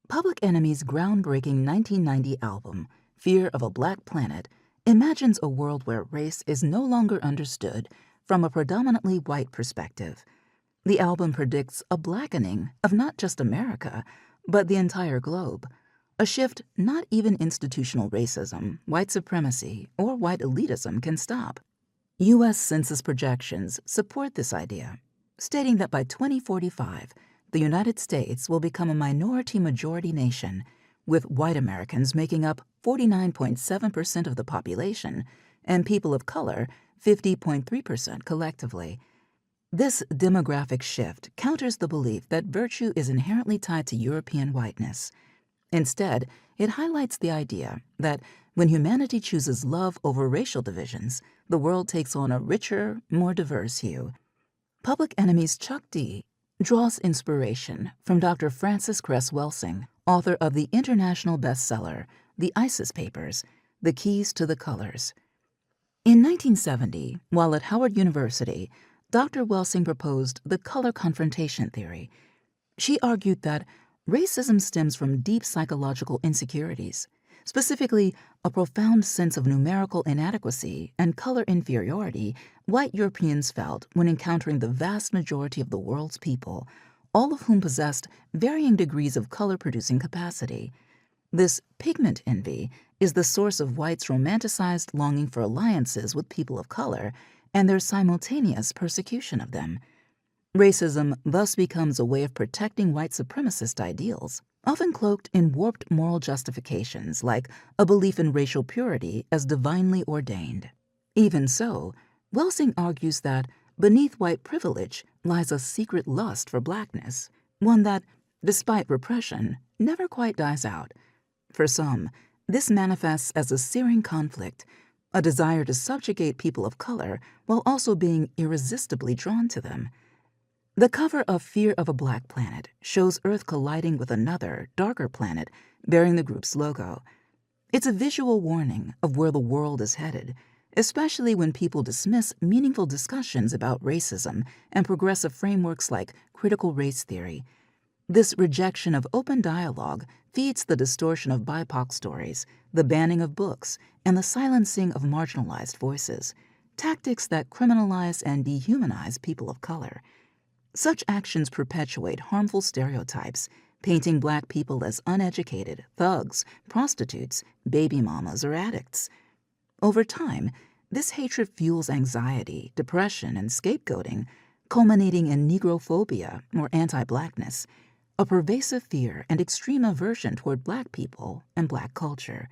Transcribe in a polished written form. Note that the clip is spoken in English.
Public Enemy's groundbreaking 1990 album, Fear of a Black Planet, imagines a world where race is no longer understood from a predominantly white perspective. The album predicts a blackening of not just America, but the entire globe, a shift not even institutional racism, white supremacy, or white elitism can stop. U.S. Census projections support this idea, stating that by 2045, the United States will become a minority-majority nation, with white Americans making up 49.7% of the population and people of color 50.3% collectively. This demographic shift counters the belief that virtue is inherently tied to European whiteness. Instead, it highlights the idea that when humanity chooses love over racial divisions, the world takes on a richer, more diverse hue. Public Enemy's Chuck D draws inspiration from Dr. Frances Cress Welsing, author of the international bestseller, The ISIS Papers, The Keys to the Colors. In 1970, while at Howard University, Dr. Welsing proposed the color confrontation theory. She argued that racism stems from deep psychological insecurities, specifically a profound sense of numerical inadequacy and color inferiority white Europeans felt when encountering the vast majority of the world's people, all of whom possessed varying degrees of color-producing capacity. This pigment envy is the source of whites' romanticized longing for alliances with people of color and their simultaneous persecution of them. Racism thus becomes a way of protecting white supremacist ideals, often cloaked in warped moral justifications like a belief in racial purity as divinely ordained. Even so, Welsing argues that beneath white privilege lies a secret lust for blackness, one that, despite repression, never quite dies out. For some, this manifests as a searing conflict, a desire to subjugate people of color while also being irresistibly drawn to them. The cover of Fear of a Black Planet shows Earth colliding with another, darker planet bearing the group's logo. It's a visual warning of where the world is headed, especially when people dismiss meaningful discussions about racism and progressive frameworks like critical race theory. This rejection of open dialogue feeds the distortion of BIPOC stories, the banning of books, and the silencing of marginalized voices, tactics that criminalize and dehumanize people of color. Such actions perpetuate harmful stereotypes, painting black people as uneducated, thugs, prostitutes, baby mamas, or addicts. Over time, this hatred fuels anxiety, depression, and scapegoating, culminating in negrophobia or anti-blackness, a pervasive fear and extreme aversion toward black people and black culture.